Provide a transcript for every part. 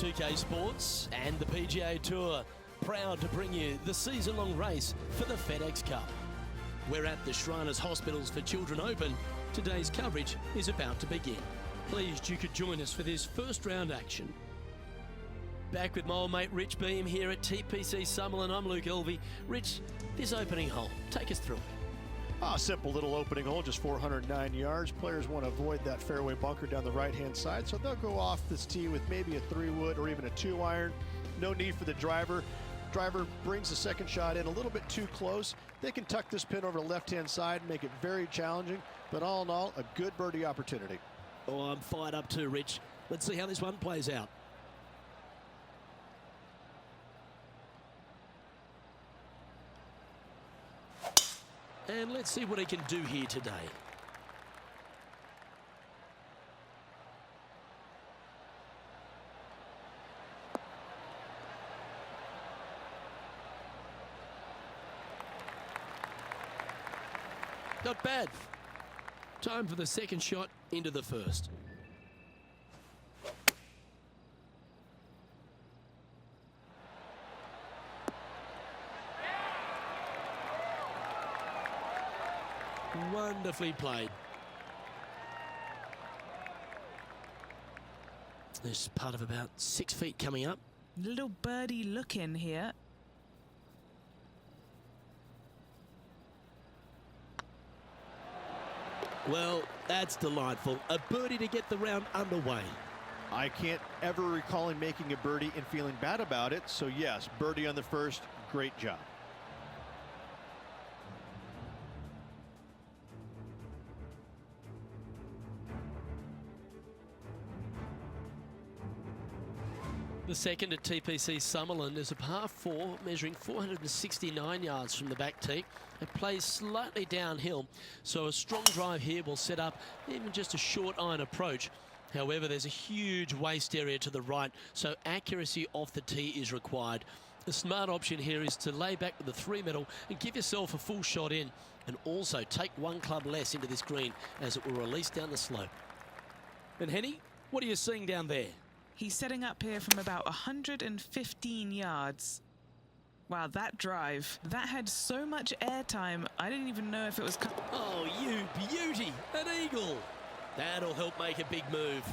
2K Sports and the PGA Tour, proud to bring you the season-long race for the FedEx Cup. We're at the Shriners Hospitals for Children Open. Today's coverage is about to begin. Pleased you could join us for this first round action. Back with my old mate Rich Beam here at TPC Summerlin. I'm Luke Elvey. Rich, this opening hole, take us through it. A simple little opening hole, just 409 yards. Players want to avoid that fairway bunker down the right-hand side, so they'll go off this tee with maybe a 3-wood or even a 2-iron. No need for the driver. Driver brings the second shot in a little bit too close. They can tuck this pin over the left-hand side and make it very challenging, but all in all, a good birdie opportunity. Oh, I'm fired up too, Rich. Let's see how this one plays out. And let's see what he can do here today. Not bad. Time for the second shot into the first. Wonderfully played. There's part of about 6 feet coming up. Little birdie look in here. Well, that's delightful. A birdie to get the round underway. I can't ever recall him making a birdie and feeling bad about it, so yes, birdie on the first, great job. The second at TPC Summerlin is a par 4 measuring 469 yards from the back tee. It plays slightly downhill, so a strong drive here will set up even just a short iron approach. However, there's a huge waste area to the right, so accuracy off the tee is required. The smart option here is to lay back with the 3-metal and give yourself a full shot in, and also take one club less into this green as it will release down the slope. And Henny, what are you seeing down there? He's setting up here from about 115 yards. Wow, that drive, that had so much airtime, I didn't even know if it was... Oh, you beauty, an eagle. That'll help make a big move.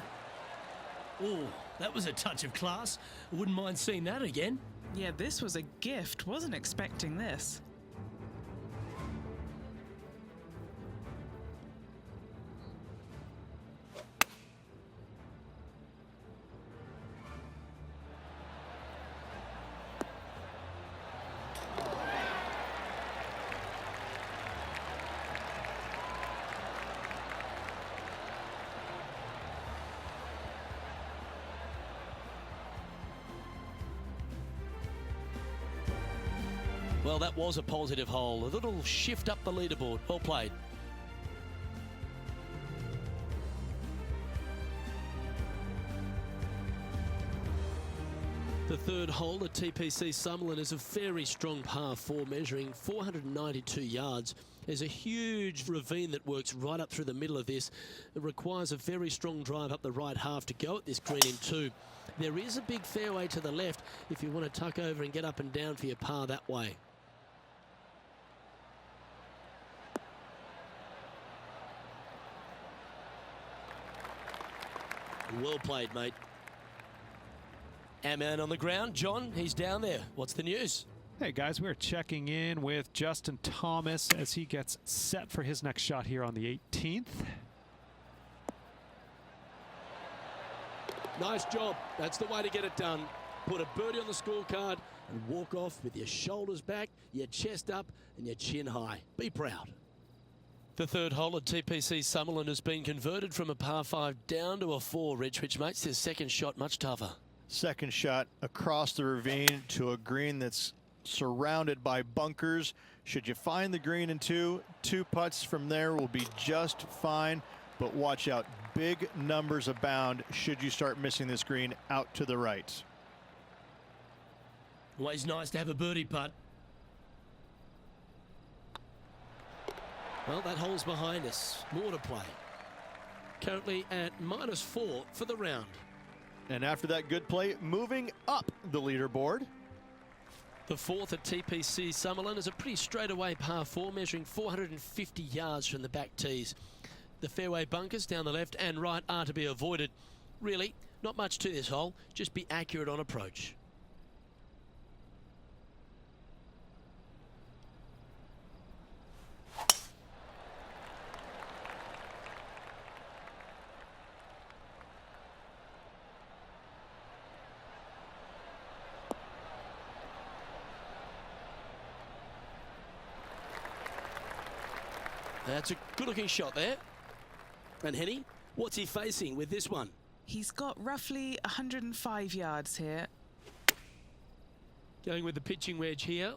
Oh, that was a touch of class. Wouldn't mind seeing that again. Yeah, this was a gift. Wasn't expecting this. Well, that was a positive hole. A little shift up the leaderboard. Well played. The third hole at TPC Summerlin is a very strong par 4 measuring 492 yards. There's a huge ravine that works right up through the middle of this. It requires a very strong drive up the right half to go at this green in 2. There is a big fairway to the left if you want to tuck over and get up and down for your par that way. Well played, mate. Our man on the ground, John, he's down there. What's the news? Hey guys, we're checking in with Justin Thomas as he gets set for his next shot here on the 18th. Nice job. That's the way to get it done. Put a birdie on the scorecard and walk off with your shoulders back, your chest up and your chin high. Be proud. The third hole at TPC Summerlin has been converted from a par 5 down to a 4, Rich, which makes this second shot much tougher. Second shot across the ravine to a green that's surrounded by bunkers. Should you find the green in 2, 2 putts from there will be just fine, but watch out. Big numbers abound should you start missing this green out to the right. Always nice to have a birdie putt. Well, that hole's behind us. More to play. Currently at -4 for the round. And after that good play, moving up the leaderboard. The fourth at TPC Summerlin is a pretty straightaway par 4, measuring 450 yards from the back tees. The fairway bunkers down the left and right are to be avoided. Really, not much to this hole, just be accurate on approach. That's a good-looking shot there. And Henny, what's he facing with this one? He's got roughly 105 yards here. Going with the pitching wedge here.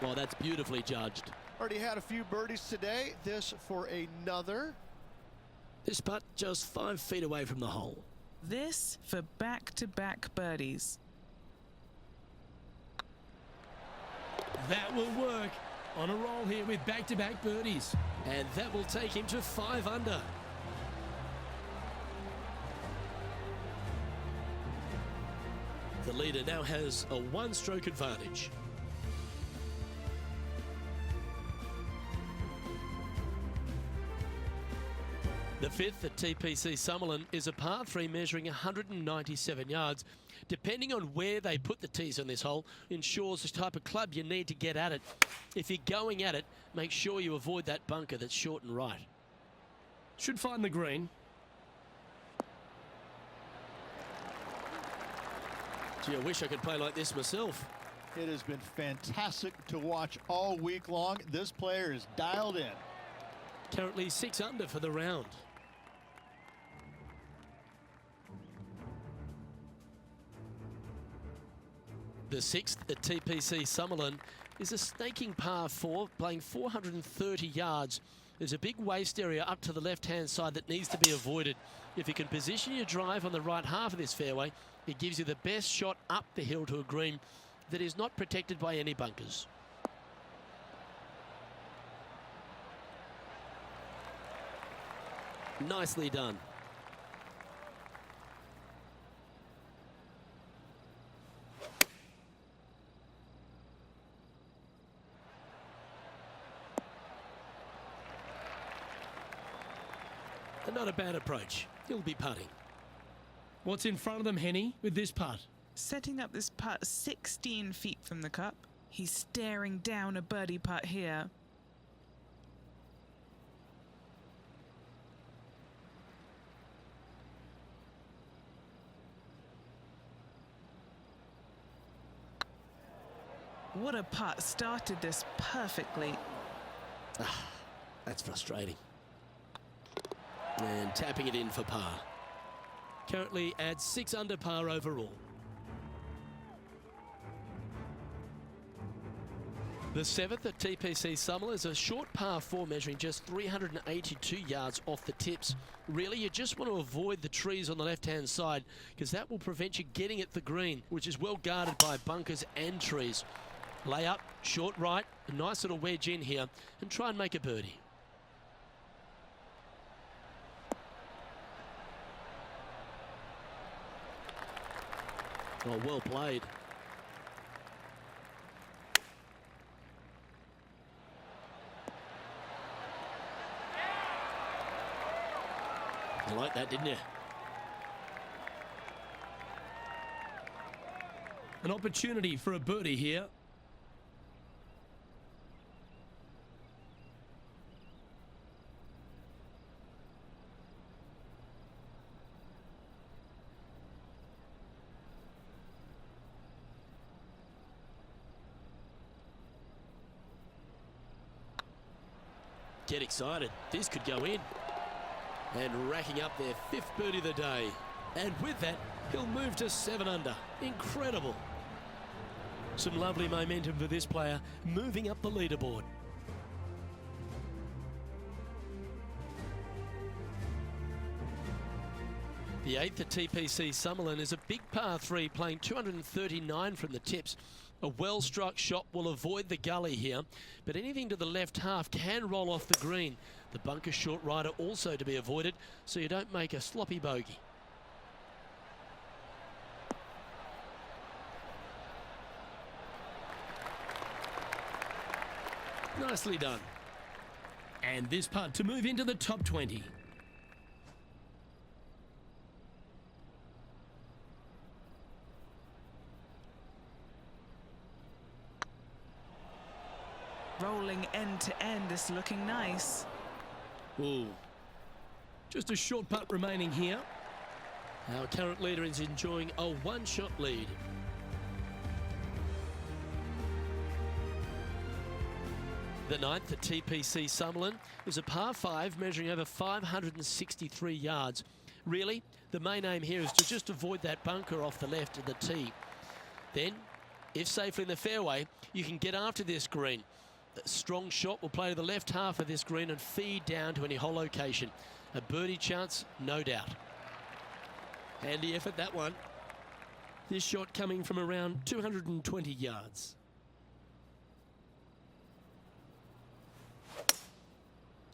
Well, that's beautifully judged. Already had a few birdies today. This for another. This putt just 5 feet away from the hole. This for back-to-back birdies. That will work. On a roll here with back-to-back birdies. And that will take him to 5 under. The leader now has a 1-stroke advantage. The fifth at TPC Summerlin is a par 3 measuring 197 yards. Depending on where they put the tees on this hole, ensures the type of club you need to get at it. If you're going at it, make sure you avoid that bunker that's short and right. Should find the green. Gee, I wish I could play like this myself. It has been fantastic to watch all week long. This player is dialed in. Currently 6 under for the round. The sixth at TPC Summerlin is a snaking par 4, playing 430 yards. There's a big waste area up to the left-hand side that needs to be avoided. If you can position your drive on the right half of this fairway, it gives you the best shot up the hill to a green that is not protected by any bunkers. Nicely done. And not a bad approach. He'll be putting. What's in front of them, Henny, with this putt? Setting up this putt 16 feet from the cup. He's staring down a birdie putt here. What a putt. Started this perfectly. That's frustrating. And tapping it in for par. Currently at 6 under par overall. The seventh at TPC Summerlin is a short par 4 measuring just 382 yards off the tips. Really, you just want to avoid the trees on the left-hand side because that will prevent you getting at the green, which is well guarded by bunkers and trees. Lay up, short right, a nice little wedge in here, and try and make a birdie. Oh, well played. You like that, didn't you? An opportunity for a birdie here. Get excited. This could go in. And racking up their 5th birdie of the day. And with that, he'll move to 7 under. Incredible. Some lovely momentum for this player, moving up the leaderboard. The 8th at TPC Summerlin is a big par 3 playing 239 from the tips. A well-struck shot will avoid the gully here, but anything to the left half can roll off the green. The bunker short rider also to be avoided, so you don't make a sloppy bogey. Nicely done. And this putt to move into the top 20. Rolling end to end is looking nice. Ooh. Just a short putt remaining here. Our current leader is enjoying a one-shot lead. The 9th at TPC Summerlin is a par 5 measuring over 563 yards. Really, the main aim here is to just avoid that bunker off the left of the tee. Then, if safely in the fairway, you can get after this green. A strong shot will play to the left half of this green and feed down to any hole location. A birdie chance, no doubt. Handy effort, that one. This shot coming from around 220 yards.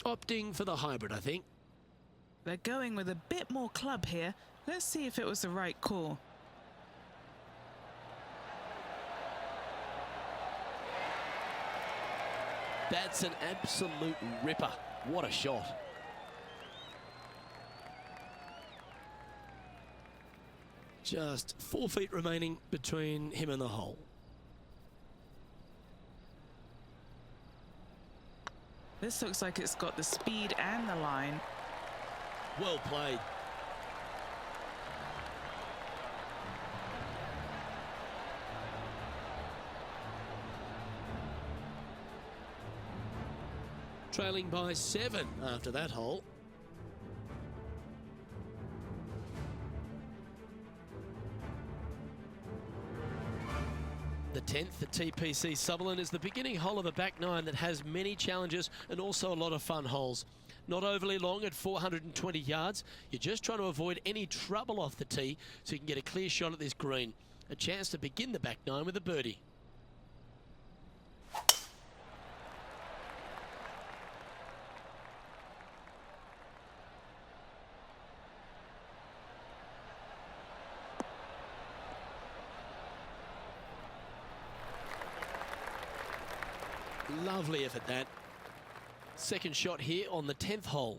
Opting for the hybrid, I think. They're going with a bit more club here. Let's see if it was the right call. That's an absolute ripper. What a shot. Just 4 feet remaining between him and the hole. This looks like it's got the speed and the line. Well played. Trailing by 7 after that hole. The 10th at TPC Summerlin is the beginning hole of a back 9 that has many challenges and also a lot of fun holes. Not overly long at 420 yards. You're just trying to avoid any trouble off the tee so you can get a clear shot at this green. A chance to begin the back 9 with a birdie. Lovely effort, that. Second shot here on the 10th hole.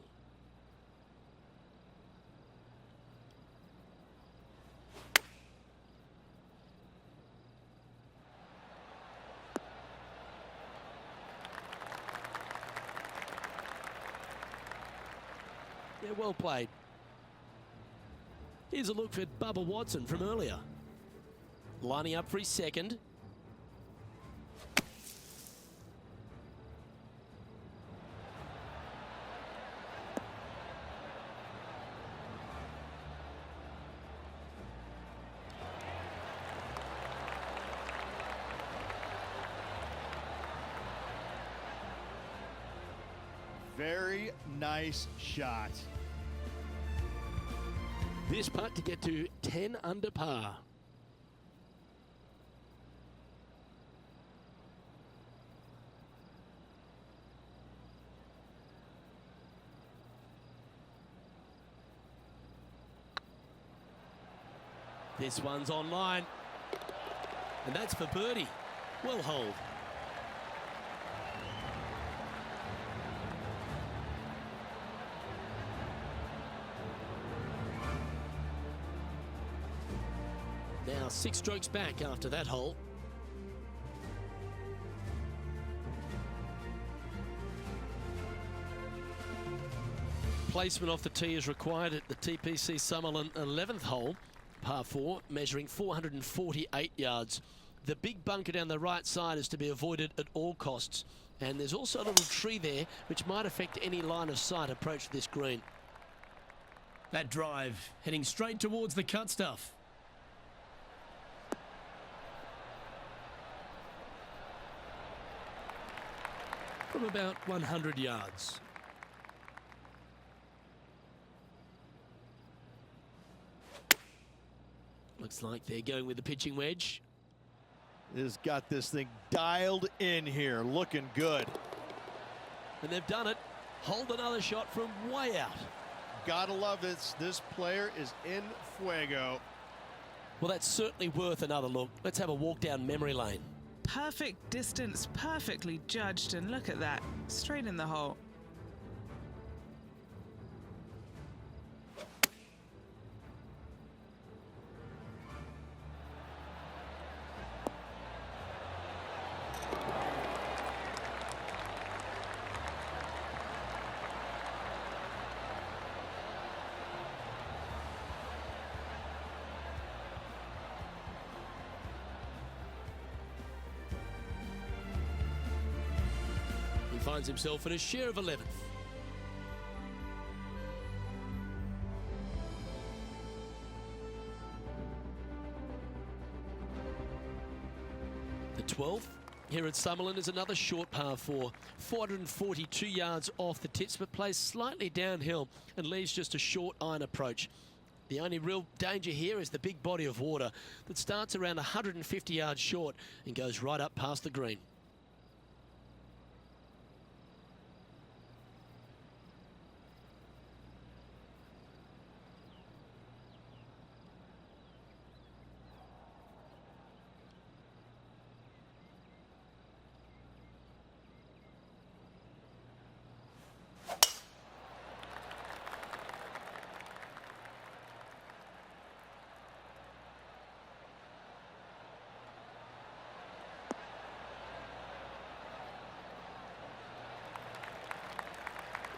Yeah, well played. Here's a look for Bubba Watson from earlier. Lining up for his second. Very nice shot. This putt to get to 10 under par. This one's online. And that's for birdie. Well holed. Now 6 strokes back after that hole. Placement off the tee is required at the TPC Summerlin 11th hole, par 4, measuring 448 yards. The big bunker down the right side is to be avoided at all costs. And there's also a little tree there which might affect any line of sight approach to this green. That drive heading straight towards the cut stuff. From about 100 yards. Looks like they're going with the pitching wedge. Has got this thing dialed in here, looking good. And they've done it. Hold another shot from way out. Gotta love this. This player is in fuego. Well, that's certainly worth another look. Let's have a walk down memory lane. Perfect distance, perfectly judged, and look at that, straight in the hole. He finds himself in a share of 11th. The 12th here at Summerlin is another short par 4, 442 yards off the tips, but plays slightly downhill and leaves just a short iron approach. The only real danger here is the big body of water that starts around 150 yards short and goes right up past the green.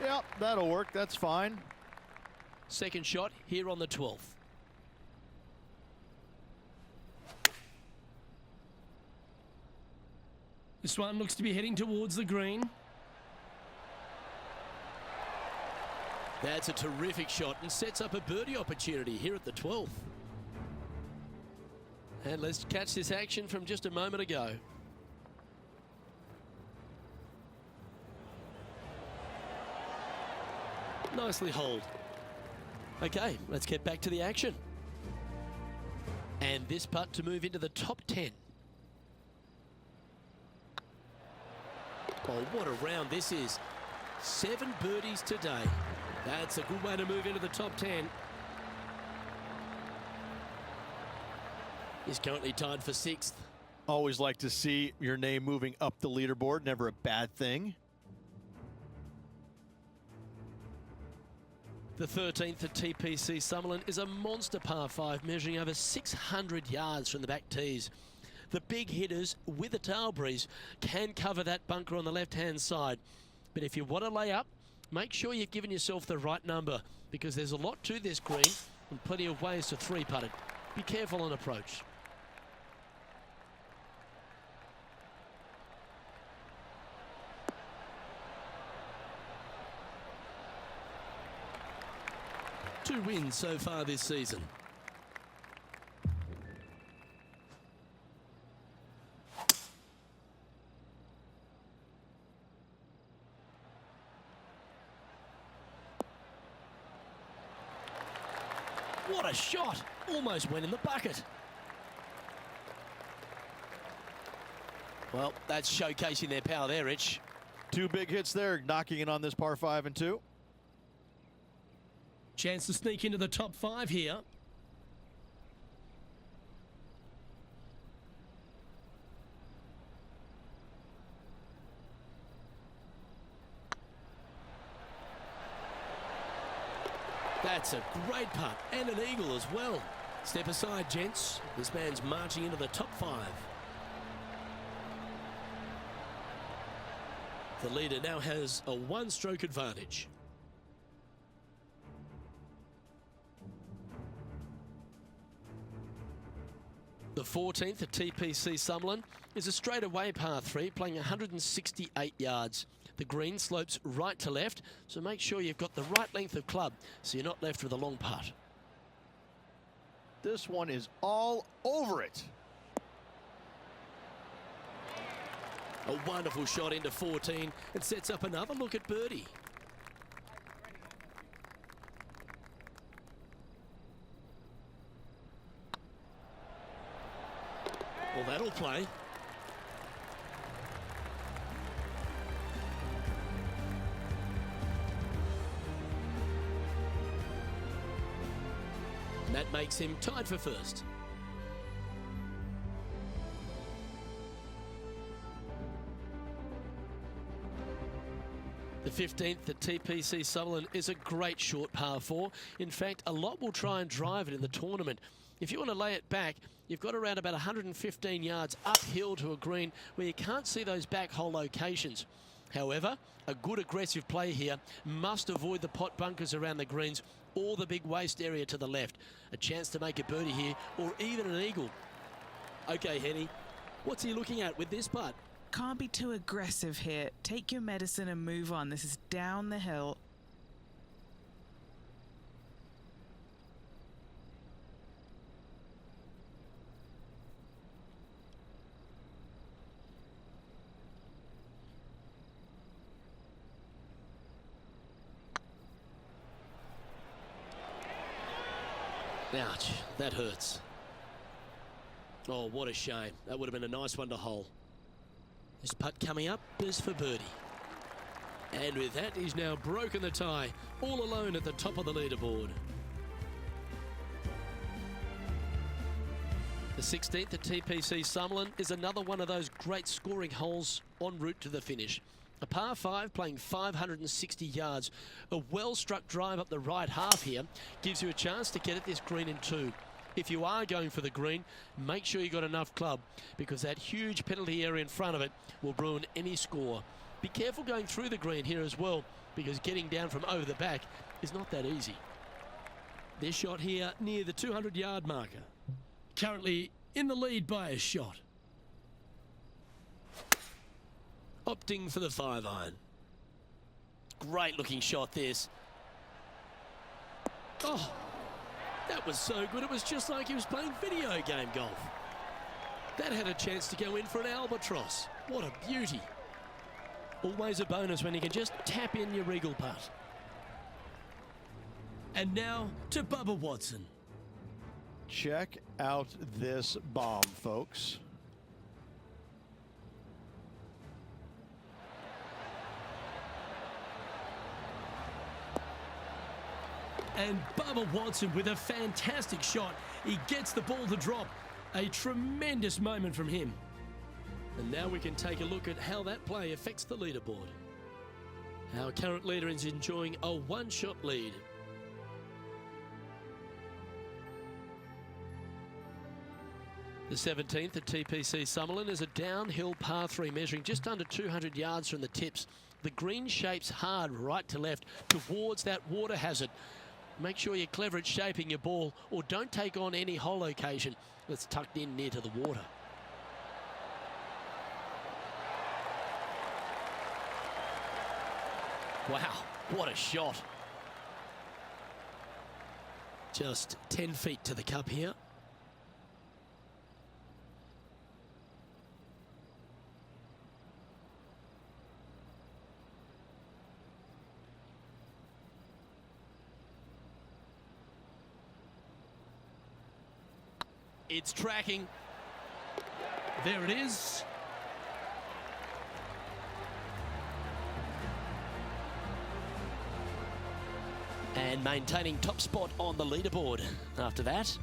Yep, that'll work. That's fine. Second shot here on the 12th. This one looks to be heading towards the green. That's a terrific shot and sets up a birdie opportunity here at the 12th. And let's catch this action from just a moment ago. Nicely holed. Okay, let's get back to the action. And this putt to move into the top 10. Oh, what a round this is. 7 birdies today. That's a good way to move into the top 10. He's currently tied for 6th. Always like to see your name moving up the leaderboard. Never a bad thing. The 13th at TPC Summerlin is a monster par 5 measuring over 600 yards from the back tees. The big hitters with a tail breeze can cover that bunker on the left-hand side. But if you want to lay up, make sure you've given yourself the right number because there's a lot to this green and plenty of ways to 3-putt it. Be careful on approach. Two wins so far this season. What a shot! Almost went in the bucket. Well, that's showcasing their power there, Rich. 2 big hits there, knocking it on this par 5 and 2. Chance to sneak into the top 5 here. That's a great putt and an eagle as well. Step aside, gents. This man's marching into the top 5. The leader now has a 1-stroke advantage. The 14th at TPC Summerlin is a straightaway par 3 playing 168 yards. The green slopes right to left, so make sure you've got the right length of club so you're not left with a long putt. This one is all over it. A wonderful shot into 14 and sets up another look at birdie. Well, that'll play. And that makes him tied for first. The 15th at TPC Sutherland is a great short par 4. In fact, a lot will try and drive it in the tournament. If you want to lay it back, you've got around about 115 yards uphill to a green where you can't see those back hole locations. However, a good aggressive play here must avoid the pot bunkers around the greens or the big waste area to the left. A chance to make a birdie here or even an eagle. Okay, Henny, what's he looking at with this putt? Can't be too aggressive here. Take your medicine and move on. This is down the hill. Ouch, that hurts. Oh, what a shame. That would have been a nice one to hole. This putt coming up is for birdie. And with that, he's now broken the tie, all alone at the top of the leaderboard. The 16th at TPC Summerlin is another one of those great scoring holes en route to the finish. A par 5 playing 560 yards. A well-struck drive up the right half here gives you a chance to get at this green in 2. If you are going for the green, make sure you got enough club because that huge penalty area in front of it will ruin any score. Be careful going through the green here as well because getting down from over the back is not that easy. This shot here near the 200-yard marker. Currently in the lead by a shot. Opting for the 5-iron. Great looking shot this. Oh! That was so good, it was just like he was playing video game golf. That had a chance to go in for an albatross. What a beauty. Always a bonus when you can just tap in your regal putt. And now to Bubba Watson. Check out this bomb, folks. And Bubba Watson with a fantastic shot. He gets the ball to drop. A tremendous moment from him. And now we can take a look at how that play affects the leaderboard. Our current leader is enjoying a one-shot lead. The 17th at TPC Summerlin is a downhill par 3 measuring just under 200 yards from the tips. The green shapes hard right to left towards that water hazard. Make sure you're clever at shaping your ball or don't take on any hole location that's tucked in near to the water. Wow, what a shot. Just 10 feet to the cup here. It's tracking. There it is. And maintaining top spot on the leaderboard after that.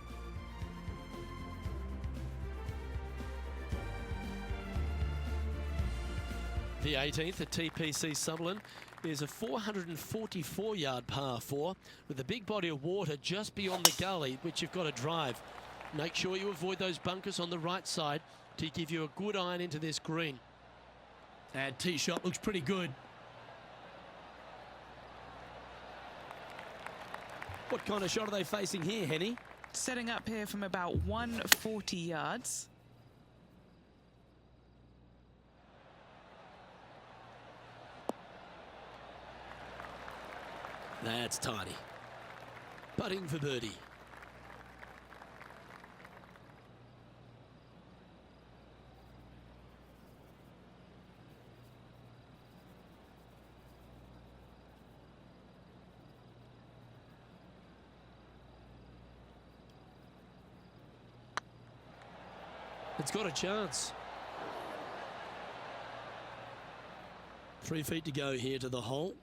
The 18th at TPC Sutherland is a 444-yard par 4 with a big body of water just beyond the gully, which you've got to drive. Make sure you avoid those bunkers on the right side to give you a good iron into this green. And tee shot looks pretty good. What kind of shot are they facing here, Henny? Setting up here from about 140 yards. That's tidy. Putting for birdie. It's got a chance. 3 feet to go here to the hole.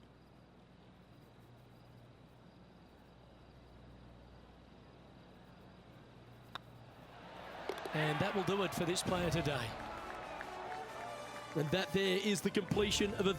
And that will do it for this player today. And that there is the completion of a